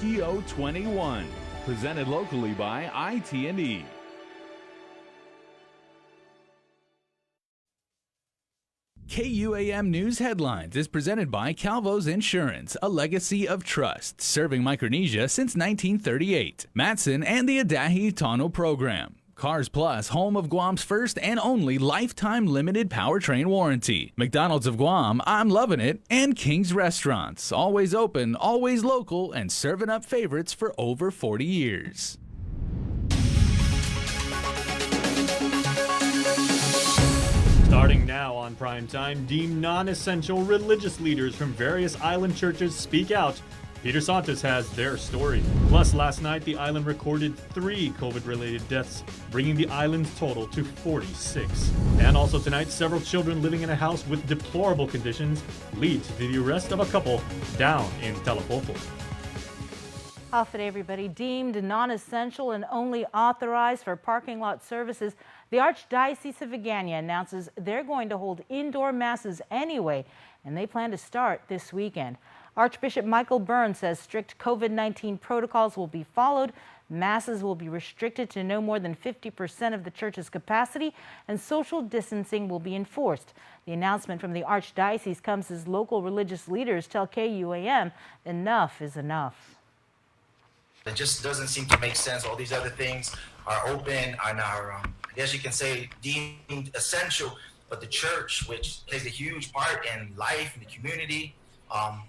Keo 21, presented locally by IT&E. KUAM News Headlines is presented by Calvo's Insurance, a legacy of trust, serving Micronesia since 1938. Matson and the Adahi Tano Program. Cars Plus, home of Guam's first and only lifetime limited powertrain warranty. McDonald's of Guam, I'm loving it. And King's Restaurants, always open, always local, and serving up favorites for over 40 years. Starting now on Primetime, deemed non-essential religious leaders from various island churches speak out. Peter Santos has their story. Plus, last night, the island recorded 3 COVID-related deaths, bringing the island's total to 46. And also tonight, several children living in a house with deplorable conditions lead to the arrest of a couple down in Talopopo. Off it, everybody. Deemed non-essential and only authorized for parking lot services, the Archdiocese of Agana announces they're going to hold indoor masses anyway, and they plan to start this weekend. Archbishop Michael Burns says strict COVID-19 protocols will be followed. Masses will be restricted to no more than 50% of the church's capacity, and social distancing will be enforced. The announcement from the Archdiocese comes as local religious leaders tell KUAM enough is enough. It just doesn't seem to make sense. All these other things are open and are, I guess you can say, deemed essential, but the church, which plays a huge part in life in the community,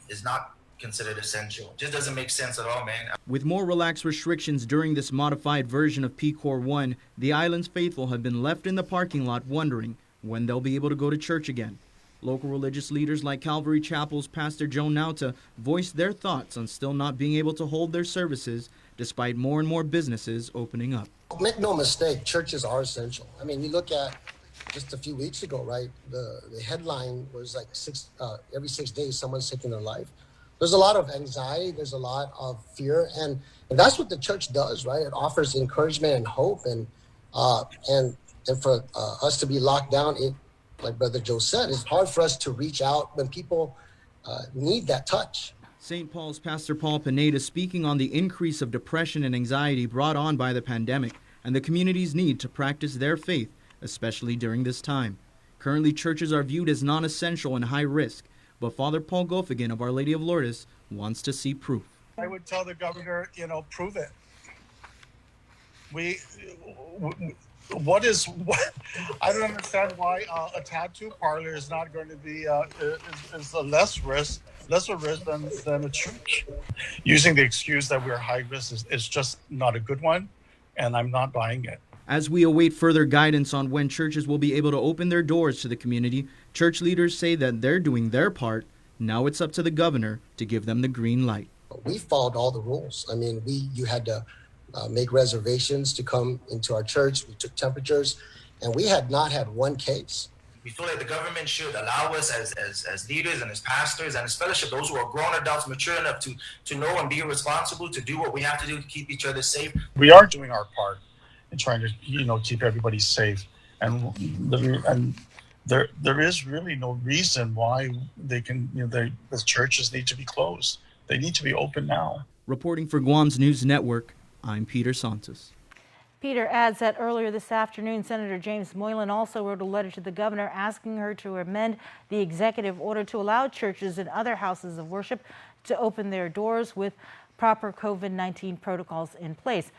is not considered essential. It just doesn't make sense at all, man. With more relaxed restrictions during this modified version of PCOR 1, the island's faithful have been left in the parking lot wondering when they'll be able to go to church again. Local religious leaders like Calvary Chapel's Pastor Joe Nauta voiced their thoughts on still not being able to hold their services despite more and more businesses opening up. Make no mistake, churches are essential. I mean, you look at just a few weeks ago, right? The headline was like every 6 days someone's taking their life. There's a lot of anxiety, there's a lot of fear, and that's what the church does, right? It offers encouragement and hope, and for us to be locked down, like Brother Joe said, it's hard for us to reach out when people need that touch. St. Paul's Pastor Paul Pineda speaking on the increase of depression and anxiety brought on by the pandemic and the community's need to practice their faith, especially during this time. Currently, churches are viewed as non-essential and high risk, but Father Paul Gofigan of Our Lady of Lourdes wants to see proof. I would tell the governor, prove it. What I don't understand why a tattoo parlor is not going to be is a lesser risk than a church. Using the excuse that we're high risk is just not a good one, and I'm not buying it. As we await further guidance on when churches will be able to open their doors to the community, church leaders say that they're doing their part. Now it's up to the governor to give them the green light. We followed all the rules. I mean, you had to make reservations to come into our church. We took temperatures, and we had not had one case. We feel like the government should allow us as leaders and as pastors and as fellowship, those who are grown adults, mature enough to know and be responsible to do what we have to do to keep each other safe. We are doing our part in trying to keep everybody safe, and there is really no reason why the churches need to be closed. They need to be open now. Reporting for Guam's News Network, I'm Peter Santos. Peter adds that earlier this afternoon, Senator James Moylan also wrote a letter to the governor asking her to amend the executive order to allow churches and other houses of worship to open their doors with proper COVID-19 protocols in place.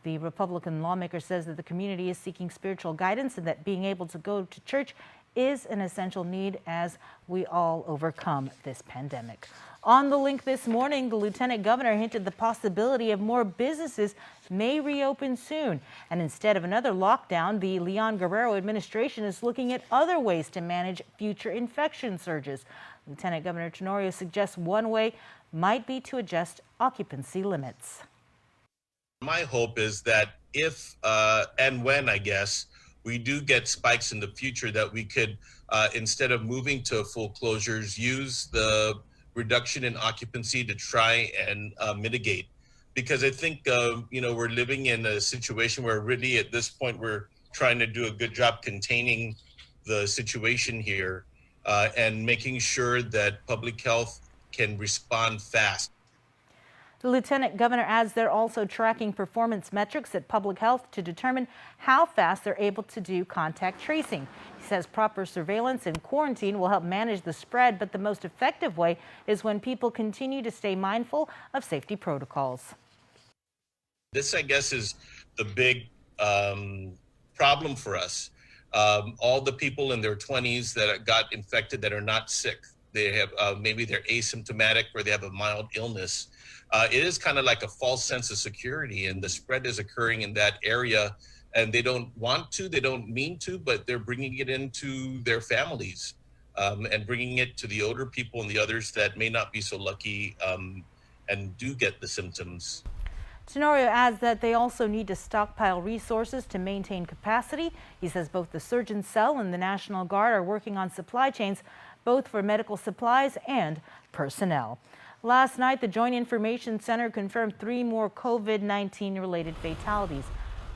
The Republican lawmaker says that the community is seeking spiritual guidance and that being able to go to church is an essential need as we all overcome this pandemic. On the link this morning, the lieutenant governor hinted the possibility of more businesses may reopen soon. And instead of another lockdown, the Leon Guerrero administration is looking at other ways to manage future infection surges. Lieutenant Governor Tenorio suggests one way might be to adjust occupancy limits. My hope is that if and when, I guess, we do get spikes in the future, that we could, instead of moving to full closures, use the reduction in occupancy to try and mitigate. Because I think, we're living in a situation where really at this point we're trying to do a good job containing the situation here and making sure that public health can respond fast. The lieutenant governor adds they're also tracking performance metrics at public health to determine how fast they're able to do contact tracing. He says proper surveillance and quarantine will help manage the spread, but the most effective way is when people continue to stay mindful of safety protocols. This, I guess, is the big problem for us. All the people in their 20s that got infected that are not sick, they have maybe they're asymptomatic or they have a mild illness. It is kind of like a false sense of security, and the spread is occurring in that area, and they don't want to, they don't mean to, but they're bringing it into their families and bringing it to the older people and the others that may not be so lucky and do get the symptoms. Tenorio adds that they also need to stockpile resources to maintain capacity. He says both the Surgeon Cell and the National Guard are working on supply chains, both for medical supplies and personnel. Last night, the Joint Information Center confirmed 3 more COVID-19 related fatalities.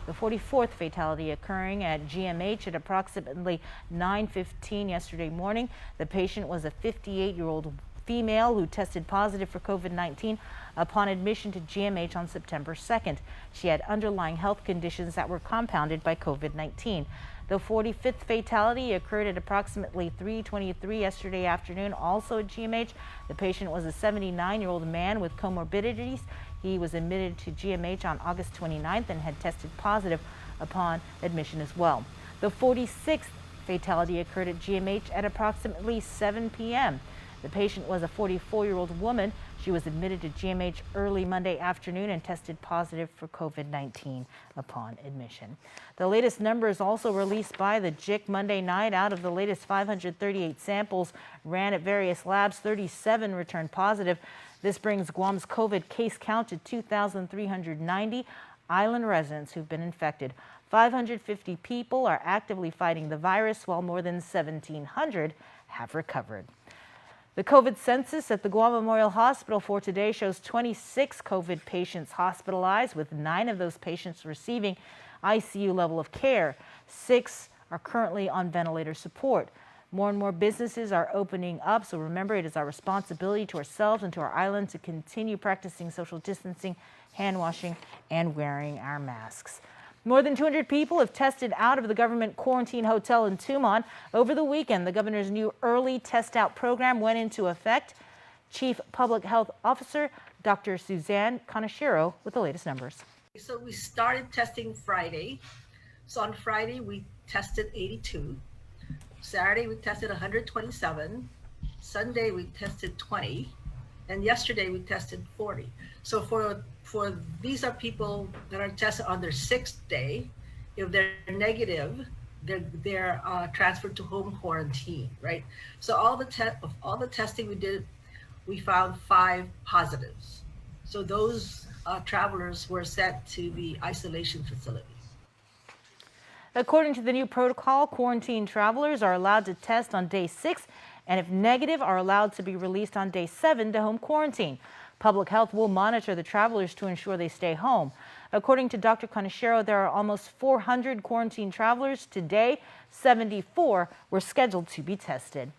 The 44th fatality occurring at GMH at approximately 9:15 yesterday morning. The patient was a 58-year-old female who tested positive for COVID-19 upon admission to GMH on September 2nd. She had underlying health conditions that were compounded by COVID-19. The 45th fatality occurred at approximately 3:23 yesterday afternoon, also at GMH. The patient was a 79-year-old man with comorbidities. He was admitted to GMH on August 29th and had tested positive upon admission as well. The 46th fatality occurred at GMH at approximately 7 p.m. The patient was a 44-year-old woman. She was admitted to GMH early Monday afternoon and tested positive for COVID-19 upon admission. The latest numbers also released by the JIC Monday night. Out of the latest 538 samples ran at various labs, 37 returned positive. This brings Guam's COVID case count to 2,390 island residents who've been infected. 550 people are actively fighting the virus, while more than 1,700 have recovered. The COVID census at the Guam Memorial Hospital for today shows 26 COVID patients hospitalized, with 9 of those patients receiving ICU level of care. 6 are currently on ventilator support. More and more businesses are opening up, so remember, it is our responsibility to ourselves and to our island to continue practicing social distancing, hand washing, and wearing our masks. More than 200 people have tested out of the government quarantine hotel in Tumon. Over the weekend, the governor's new early test out program went into effect. Chief Public Health Officer Dr. Suzanne Kanashiro with the latest numbers. So we started testing Friday. So on Friday, we tested 82. Saturday, we tested 127. Sunday, we tested 20. And yesterday, we tested 40. So for these are people that are tested on their 6th day. If they're negative, they're transferred to home quarantine, right? So all the testing we did, we found 5 positives. So those travelers were sent to the isolation facility. According to the new protocol, quarantine travelers are allowed to test on day 6, and if negative, are allowed to be released on day 7 to home quarantine. Public Health will monitor the travelers to ensure they stay home. According to Dr. Kanashiro, there are almost 400 quarantine travelers today. 74 were scheduled to be tested.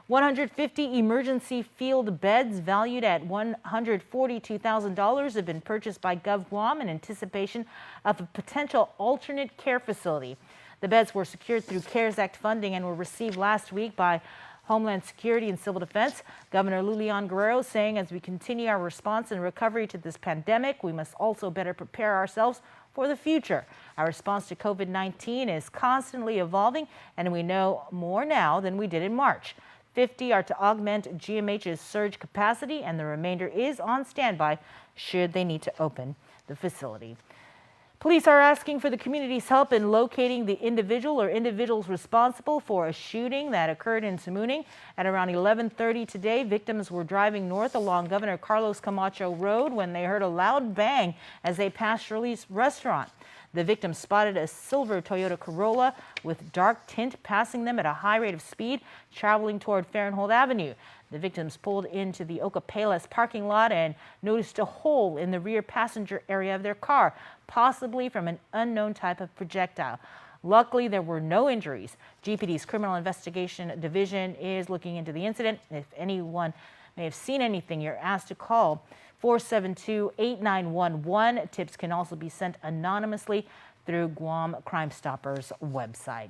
150 emergency field beds valued at $142,000 have been purchased by GovGuam in anticipation of a potential alternate care facility. The beds were secured through CARES Act funding and were received last week by Homeland Security and Civil Defense. Governor Lulian Guerrero saying as we continue our response and recovery to this pandemic, we must also better prepare ourselves for the future. Our response to COVID-19 is constantly evolving, and we know more now than we did in March. 50 are to augment GMH's surge capacity, and the remainder is on standby should they need to open the facility. Police are asking for the community's help in locating the individual or individuals responsible for a shooting that occurred in Tamuning at around 11:30 today. Victims were driving north along Governor Carlos Camacho Road when they heard a loud bang as they passed Shirley's restaurant. The victims spotted a silver Toyota Corolla with dark tint passing them at a high rate of speed, traveling toward Fahrenhold Avenue. The victims pulled into the Ocapelas parking lot and noticed a hole in the rear passenger area of their car, possibly from an unknown type of projectile. Luckily, there were no injuries. GPD's Criminal Investigation Division is looking into the incident. If anyone may have seen anything, you're asked to call 472-8911. Tips can also be sent anonymously through Guam Crime Stoppers website.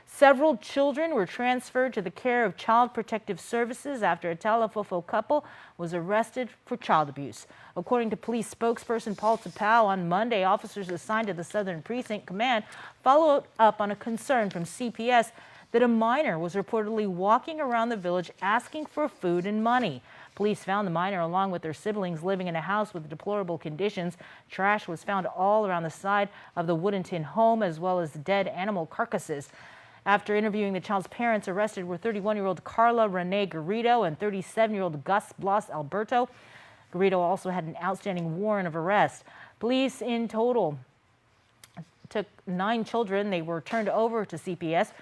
Several children were transferred to the care of Child Protective Services after a Talafofo couple was arrested for child abuse. According to police spokesperson Paul Tapao, on Monday, officers assigned to the Southern Precinct Command followed up on a concern from CPS that a minor was reportedly walking around the village asking for food and money. Police found the minor along with their siblings living in a house with deplorable conditions. Trash was found all around the side of the wooden tin home, as well as dead animal carcasses. After interviewing the child's parents, arrested were 31-year-old Carla Renee Garrido and 37-year-old Gus Blas Alberto. Garrido also had an outstanding warrant of arrest. Police in total took 9 children. They were turned over to CPS.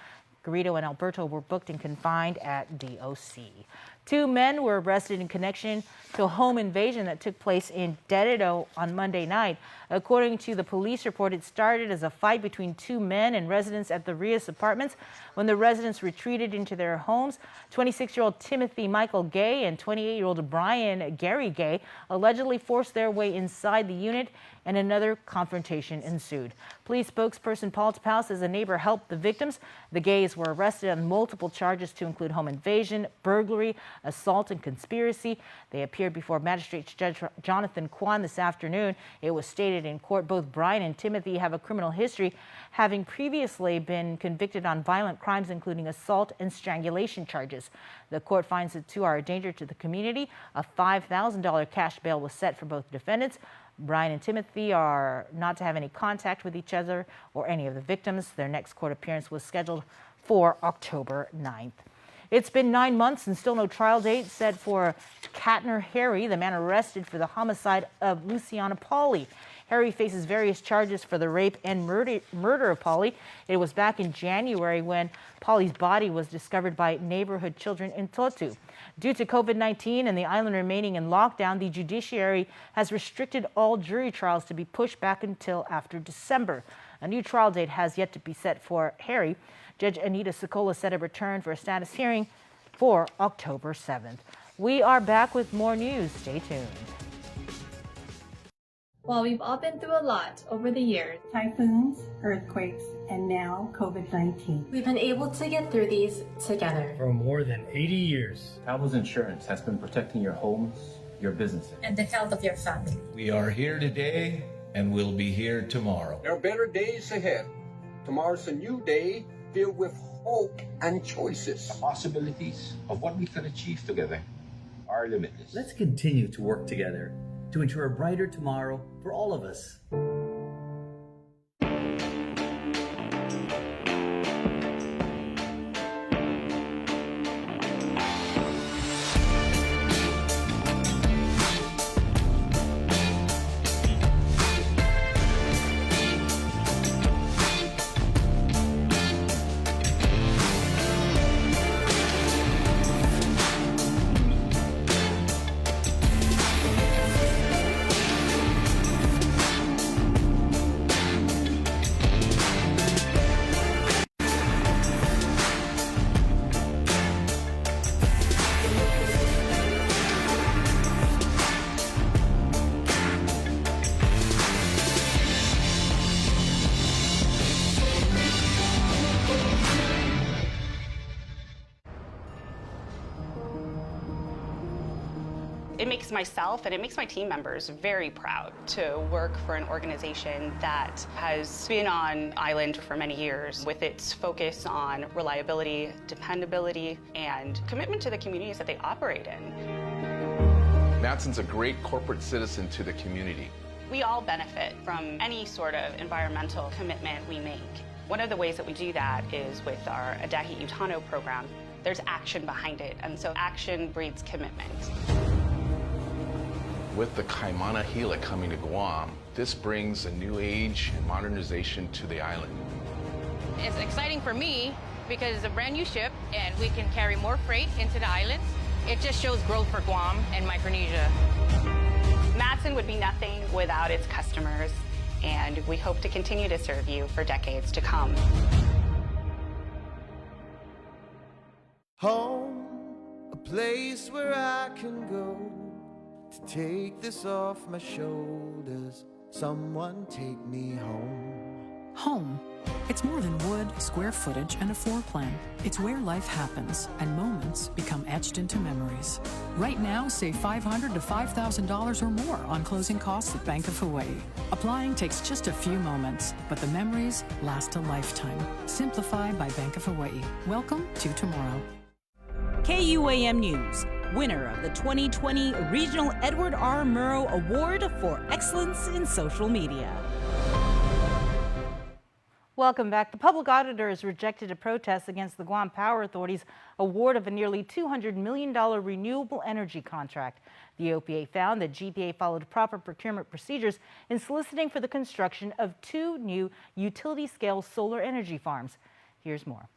Garrido and Alberto were booked and confined at DOC. 2 men were arrested in connection to a home invasion that took place in Dededo on Monday night. According to the police report, it started as a fight between 2 men and residents at the Rios apartments. When the residents retreated into their homes, 26-year-old Timothy Michael Gay and 28-year-old Brian Gary Gay allegedly forced their way inside the unit, and another confrontation ensued. Police spokesperson Paul Tapao says a neighbor helped the victims. The Gays were arrested on multiple charges to include home invasion, burglary, assault, and conspiracy. They appeared before Magistrate Judge Jonathan KUAM this afternoon. It was stated in court both Brian and Timothy have a criminal history, having previously been convicted on violent crimes including assault and strangulation charges. The court finds the 2 are a danger to the community. A $5,000 cash bail was set for both defendants. Brian and Timothy are not to have any contact with each other or any of the victims. Their next court appearance was scheduled for October 9th. It's been 9 months and still no trial date set for Katner Harry, the man arrested for the homicide of Luciana Pauley. Harry faces various charges for the rape and murder of Pauley. It was back in January when Pauley's body was discovered by neighborhood children in Totu. Due to COVID-19 and the island remaining in lockdown, the judiciary has restricted all jury trials to be pushed back until after December. A new trial date has yet to be set for Harry. Judge Anita Sokola set a return for a status hearing for October 7th. We are back with more news. Stay tuned. Well, we've all been through a lot over the years. Typhoons, earthquakes, and now COVID-19. We've been able to get through these together. For more than 80 years. KUAM Insurance has been protecting your homes, your businesses, And the health of your family. We are here today and we'll be here tomorrow. There are better days ahead. Tomorrow's a new day filled with hope and choices. The possibilities of what we can achieve together are limitless. Let's continue to work together to ensure a brighter tomorrow for all of us. It makes myself and it makes my team members very proud to work for an organization that has been on island for many years with its focus on reliability, dependability, and commitment to the communities that they operate in. Matson's a great corporate citizen to the community. We all benefit from any sort of environmental commitment we make. One of the ways that we do that is with our Adahi Utano program. There's action behind it, and so action breeds commitment. With the Kaimana Hila coming to Guam, this brings a new age and modernization to the island. It's exciting for me because it's a brand new ship and we can carry more freight into the islands. It just shows growth for Guam and Micronesia. Matson would be nothing without its customers, and we hope to continue to serve you for decades to come. Home, a place where I can go to take this off my shoulders. Someone take me home. Home. It's more than wood, square footage, and a floor plan. It's where life happens, and moments become etched into memories. Right now, save $500 to $5,000 or more on closing costs at Bank of Hawaii. Applying takes just a few moments, but the memories last a lifetime. Simplify by Bank of Hawaii. Welcome to tomorrow. KUAM News, winner of the 2020 Regional Edward R. Murrow Award for Excellence in Social Media. Welcome back. The public auditor has rejected a protest against the Guam Power Authority's award of a nearly $200 million renewable energy contract. The OPA found that GPA followed proper procurement procedures in soliciting for the construction of 2 new utility-scale solar energy farms. Here's more.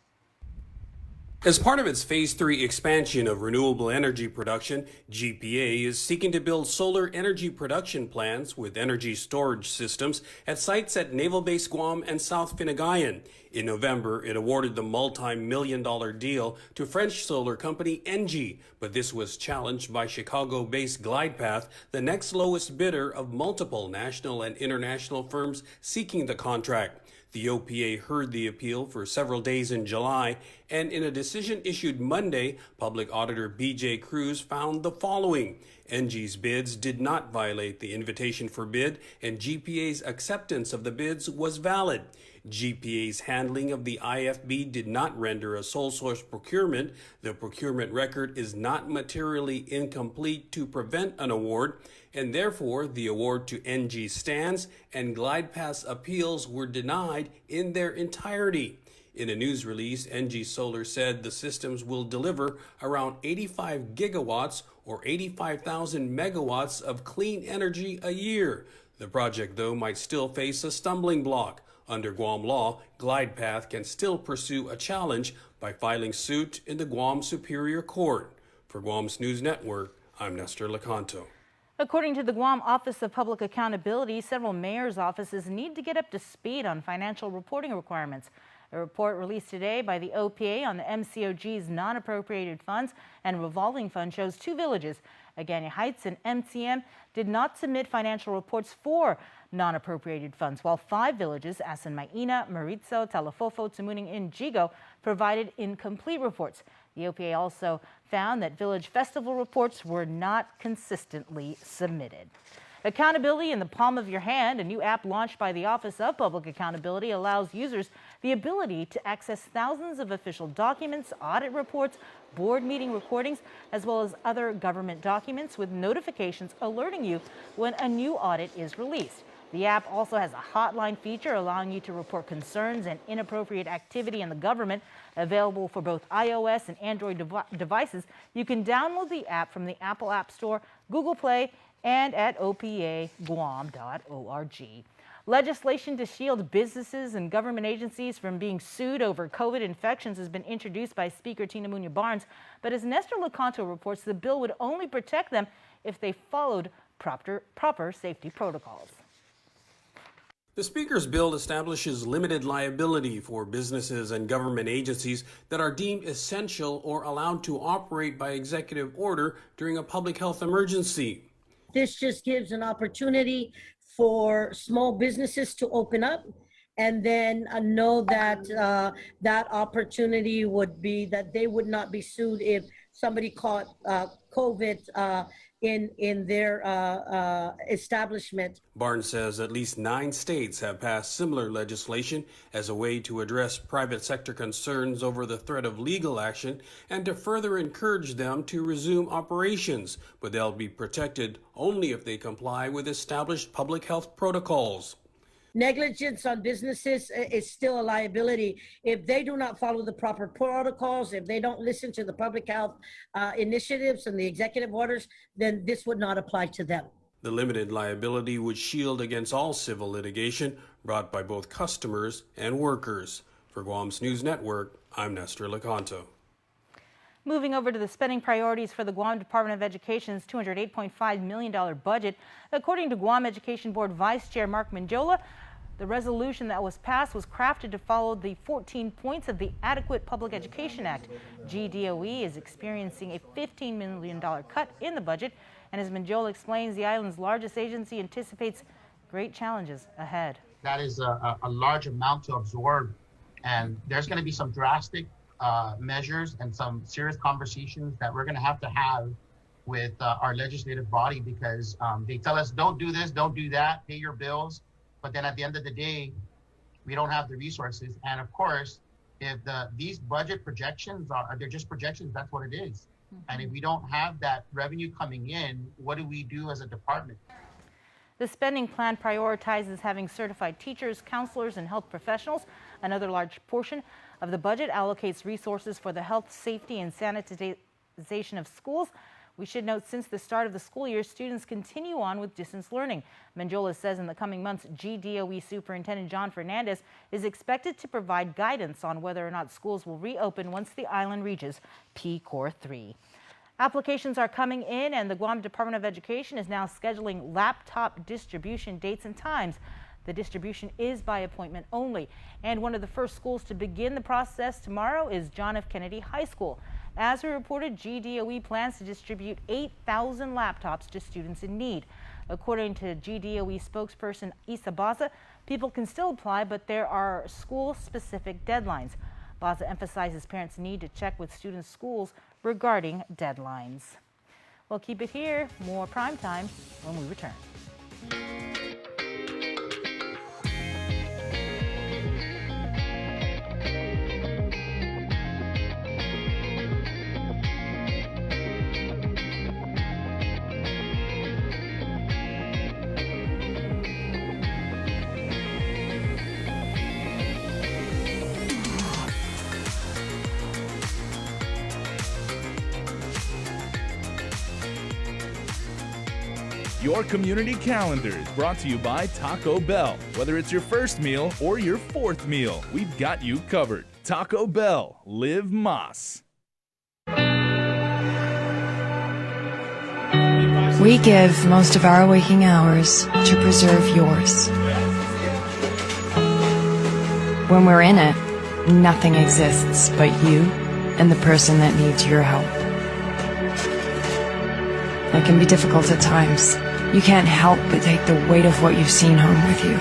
As part of its Phase 3 expansion of renewable energy production, GPA is seeking to build solar energy production plants with energy storage systems at sites at Naval Base Guam and South Finagayan. In November, it awarded the multi-million-dollar deal to French solar company ENGIE, but this was challenged by Chicago-based GlidePath, the next lowest bidder of multiple national and international firms seeking the contract. The OPA heard the appeal for several days in July, and in a decision issued Monday, Public Auditor B.J. Cruz found the following. ENGIE's bids did not violate the invitation for bid, and GPA's acceptance of the bids was valid. GPA's handling of the IFB did not render a sole source procurement. The procurement record is not materially incomplete to prevent an award, and therefore the award to ENGIE stands, and GlidePath's appeals were denied in their entirety. In a news release, ENGIE Solar said the systems will deliver around 85 gigawatts or 85,000 megawatts of clean energy a year. The project, though, might still face a stumbling block. Under Guam law, GlidePath can still pursue a challenge by filing suit in the Guam Superior Court. For Guam's News Network, I'm Nestor Lecanto. According to the Guam Office of Public Accountability, several mayor's offices need to get up to speed on financial reporting requirements. A report released today by the OPA on the MCOG's non-appropriated funds and revolving fund shows 2 villages, Agani Heights and MCM, did not submit financial reports for non-appropriated funds, while 5 villages, Asan Maina, Maritzo, Talafofo, Tumuning, and Jigo, provided incomplete reports. The OPA also found that village festival reports were not consistently submitted. Accountability in the palm of your hand, a new app launched by the Office of Public Accountability, allows users the ability to access thousands of official documents, audit reports, board meeting recordings, as well as other government documents with notifications alerting you when a new audit is released. The app also has a hotline feature allowing you to report concerns and inappropriate activity in the government. Available for both iOS and Android devices, you can download the app from the Apple App Store, Google Play, and at opaguam.org. Legislation to shield businesses and government agencies from being sued over COVID infections has been introduced by Speaker Tina Muñoz Barnes, but as Nestor Lecanto reports, the bill would only protect them if they followed proper safety protocols. The Speaker's bill establishes limited liability for businesses and government agencies that are deemed essential or allowed to operate by executive order during a public health emergency. This just gives an opportunity for small businesses to open up and then know that that opportunity would be that they would not be sued if somebody caught COVID in their establishment. Barnes says at least 9 states have passed similar legislation as a way to address private sector concerns over the threat of legal action and to further encourage them to resume operations, but they'll be protected only if they comply with established public health protocols. Negligence on businesses is still a liability. If they do not follow the proper protocols, if they don't listen to the public health initiatives and the executive orders, then this would not apply to them. The limited liability would shield against all civil litigation brought by both customers and workers. For Guam's News Network, I'm Nestor Lecanto. Moving over to the spending priorities for the Guam Department of Education's $208.5 million budget. According to Guam Education Board Vice Chair Mark Manjola, The resolution that was passed was crafted to follow the 14 points of the Adequate Public Education Act. GDOE is experiencing a $15 million cut in the budget, and as Manjola explains, the island's largest agency anticipates great challenges ahead. That is a large amount to absorb, and there's going to be some drastic measures and some serious conversations that we're going to have with our legislative body, because they tell us, don't do this, don't do that, pay your bills. But then at the end of the day, we don't have the resources. And of course, if these budget projections they're just projections, that's what it is. And if we don't have that revenue coming in, what do we do as a department? The spending plan prioritizes having certified teachers, counselors, and health professionals. Another large portion of the budget allocates resources for the health, safety, and sanitization of schools. We should note, since the start of the school year, students continue on with distance learning. Manjola says in the coming months, GDOE Superintendent John Fernandez is expected to provide guidance on whether or not schools will reopen once the island reaches P-Core 3. Applications are coming in, and the Guam Department of Education is now scheduling laptop distribution dates and times. The distribution is by appointment only, and one of the first schools to begin the process tomorrow is John F. Kennedy High School. As we reported, GDOE plans to distribute 8,000 laptops to students in need. According to GDOE spokesperson Isa Baza, people can still apply, but there are school-specific deadlines. Baza emphasizes parents need to check with students' schools regarding deadlines. Well, keep it here. More prime time when we return. Your community calendar is brought to you by Taco Bell. Whether it's your first meal or your fourth meal, we've got you covered. Taco Bell, live Mas. We give most of our waking hours to preserve yours. When we're in it, nothing exists but you and the person that needs your help. It can be difficult at times. You can't help but take the weight of what you've seen home with you.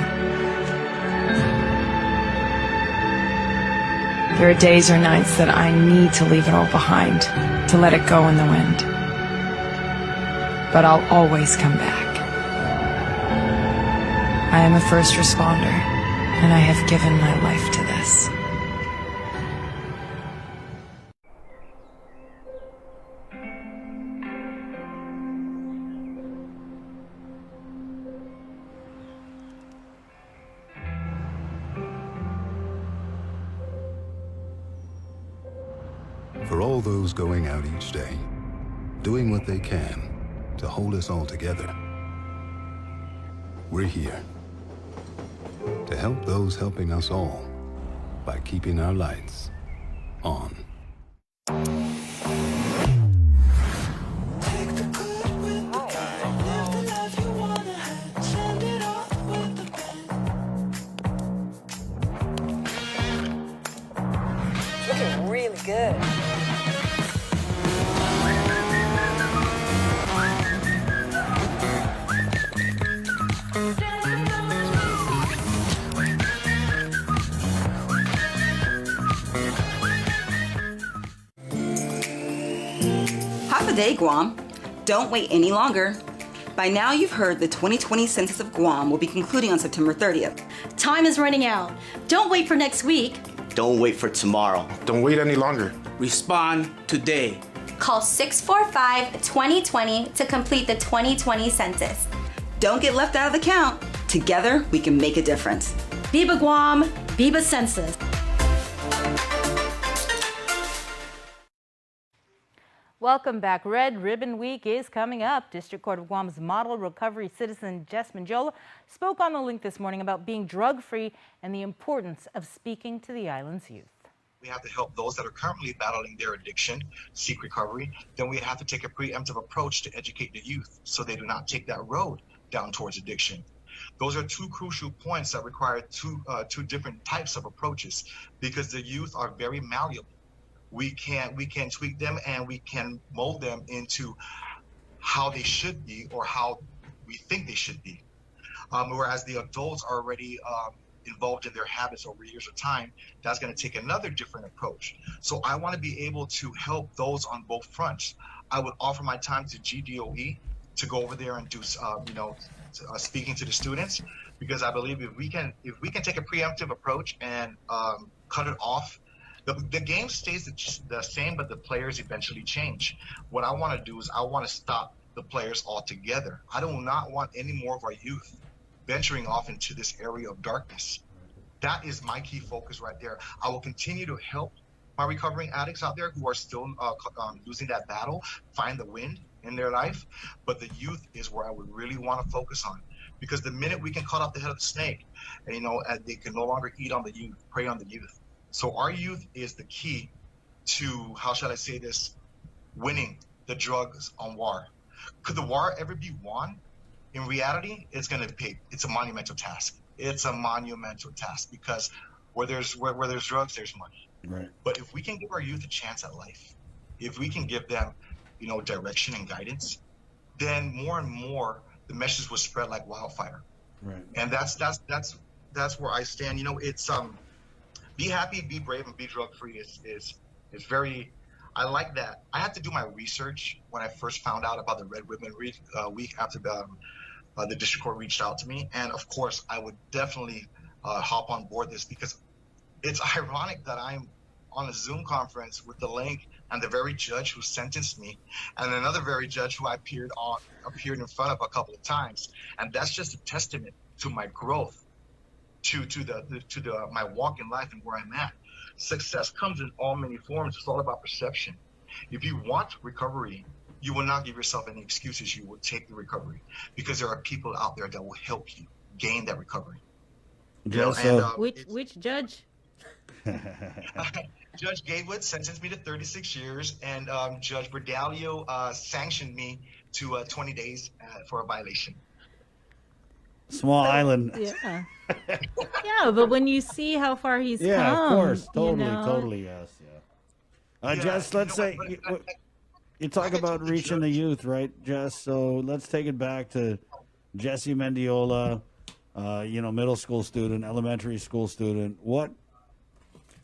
There are days or nights that I need to leave it all behind, to let it go in the wind. But I'll always come back. I am a first responder, and I have given my life to this. For all those going out each day, doing what they can to hold us all together, we're here to help those helping us all by keeping our lights on. Looking really good. Half a day, Guam. Don't wait any longer. By now you've heard the 2020 Census of Guam will be concluding on September 30th. Time is running out. Don't wait for next week. Don't wait for tomorrow. Don't wait any longer. Respond today. Call 645-2020 to complete the 2020 census. Don't get left out of the count. Together, we can make a difference. Viva Guam, Viva Census. Welcome back. Red Ribbon Week is coming up. District Court of Guam's model recovery citizen Jess Manjola spoke on the link this morning about being drug-free and the importance of speaking to the island's youth. We have to help those that are currently battling their addiction, seek recovery. Then we have to take a preemptive approach to educate the youth so they do not take that road down towards addiction. Those are two crucial points that require two different types of approaches, because the youth are very malleable. We can tweak them and we can mold them into how they should be or how we think they should be. Whereas the adults are already involved in their habits over years of time, that's going to take another different approach. So I want to be able to help those on both fronts. I would offer my time to GDOE to go over there and do, speaking to the students, because I believe if we can take a preemptive approach and cut it off, the game stays the same, but the players eventually change. What I want to do is I want to stop the players altogether. I do not want any more of our youth venturing off into this area of darkness. That is my key focus right there. I will continue to help my recovering addicts out there who are still losing that battle, find the wind in their life. But the youth is where I would really want to focus on, because the minute we can cut off the head of the snake, and, they can no longer eat on the youth, prey on the youth. So our youth is the key to, how shall I say this, winning the drugs on war. Could the war ever be won? In reality, it's a monumental task. It's a monumental task, because where there's drugs, there's money. Right. But if we can give our youth a chance at life, if we can give them, direction and guidance, then more and more the message will spread like wildfire. Right. And that's where I stand. It's be happy, be brave, and be drug free is very. I like that. I had to do my research when I first found out about the Red Ribbon Week after the district court reached out to me. And of course, I would definitely hop on board this, because it's ironic that I'm on a Zoom conference with the link and the very judge who sentenced me, and another very judge who I appeared in front of a couple of times. And that's just a testament to my growth, to my walk in life and where I'm at. Success comes in all many forms. It's all about perception. If you want recovery, you will not give yourself any excuses. You will take the recovery, because there are people out there that will help you gain that recovery. Which judge? Judge Gatewood sentenced me to 36 years, and Judge Berdalio sanctioned me to 20 days for a violation. Small island. Yeah. Yeah, but when you see how far he's come. Yeah, of course. Totally, yes. Yeah. Jess, let's say you talk about reaching the youth, right, Jess? So let's take it back to Jesse Mendiola, middle school student, elementary school student. What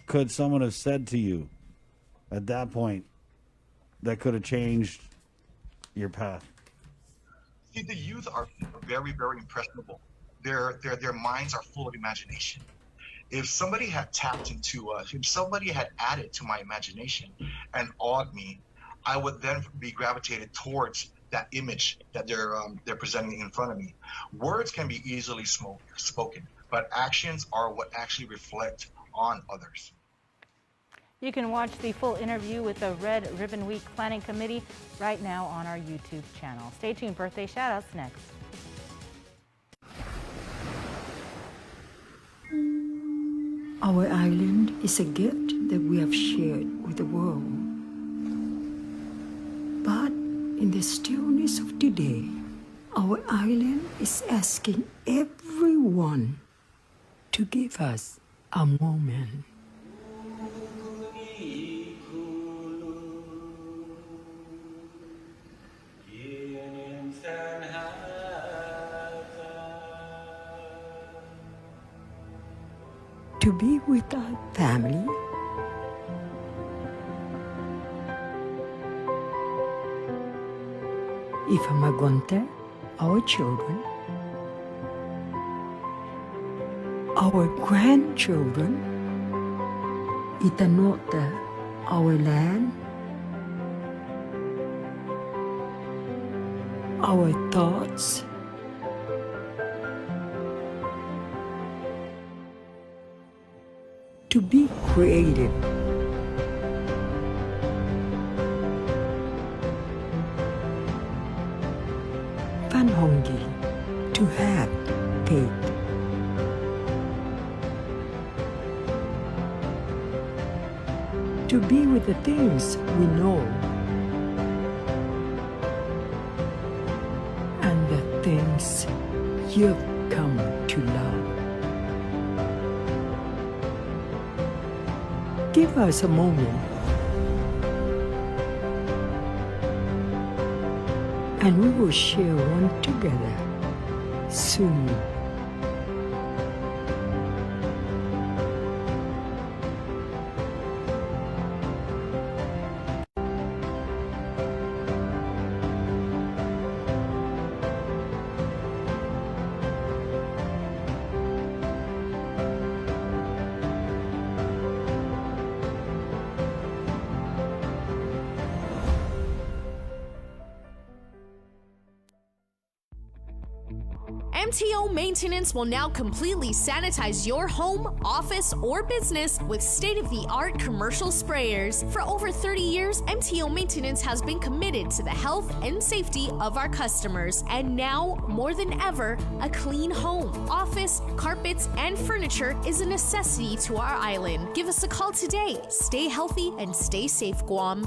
could someone have said to you at that point that could have changed your path? See, the youth are very, very impressionable. Their minds are full of imagination. If somebody had if somebody had added to my imagination and awed me, I would then be gravitated towards that image that they're presenting in front of me. Words can be easily spoken, but actions are what actually reflect on others. You can watch the full interview with the Red Ribbon Week Planning Committee right now on our YouTube channel. Stay tuned. Birthday shoutouts next. Our island is a gift that we have shared with the world. But in the stillness of today, our island is asking everyone to give us a moment. To be with our family, Ifamagonte, our children, our grandchildren, Itanota, our land, our thoughts, to be creative. Panhongi, to have faith. To be with the things we know and the things you've come Give us a moment. And we will share one together soon. MTO Maintenance will now completely sanitize your home, office, or business with state-of-the-art commercial sprayers. For over 30 years, MTO Maintenance has been committed to the health and safety of our customers. And now, more than ever, a clean home, office, carpets, and furniture is a necessity to our island. Give us a call today. Stay healthy and stay safe, Guam.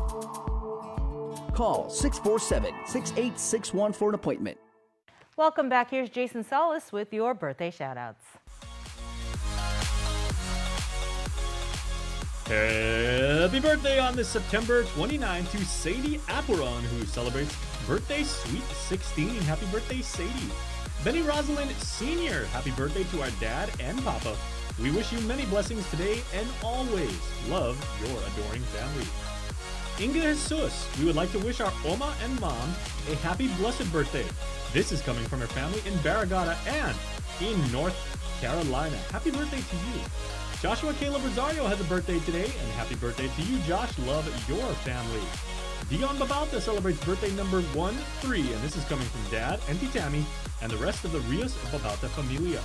Call 647-6861 for an appointment. Welcome back. Here's Jason Solis with your birthday shoutouts. Happy birthday on this September 29 to Sadie Apuron, who celebrates birthday sweet 16. Happy birthday, Sadie. Benny Rosalind Sr., happy birthday to our dad and papa. We wish you many blessings today and always. Love, your adoring family. Inga Jesus, we would like to wish our Oma and Mom a happy blessed birthday. This is coming from her family in Barragata and in North Carolina. Happy birthday to you. Joshua Caleb Rosario has a birthday today, and happy birthday to you, Josh. Love your family. Dion Babalta celebrates birthday number 13, and this is coming from Dad, Auntie Tammy, and the rest of the Rios Babalta familia.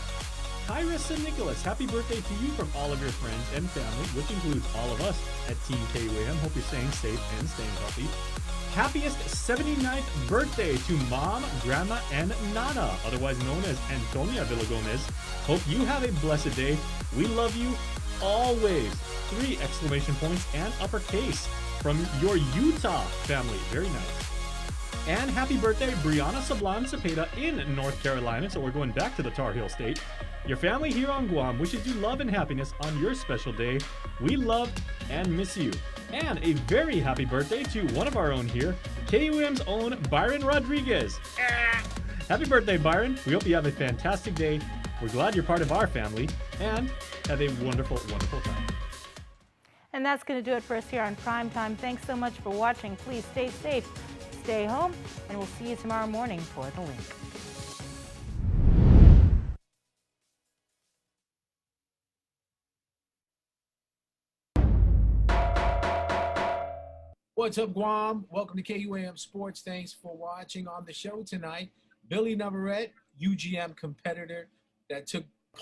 Kyrus and Nicholas, happy birthday to you from all of your friends and family, which includes all of us at Team KUAM. Hope you're staying safe and staying healthy. Happiest 79th birthday to Mom, Grandma, and Nana, otherwise known as Antonia Villagomez. Hope you have a blessed day. We love you always. 3 exclamation points and uppercase from your Utah family. Very nice. And happy birthday, Brianna Sublime Cepeda in North Carolina. So we're going back to the Tar Heel State. Your family here on Guam wishes you love and happiness on your special day. We love and miss you. And a very happy birthday to one of our own here, KUM's own Byron Rodriguez. Happy birthday, Byron. We hope you have a fantastic day. We're glad you're part of our family, and have a wonderful, wonderful time. And that's going to do it for us here on Primetime. Thanks so much for watching. Please stay safe, stay home, and we'll see you tomorrow morning for The Link. What's up, Guam? Welcome to KUAM Sports. Thanks for watching on the show tonight. Billy Navarrete, UGM competitor that took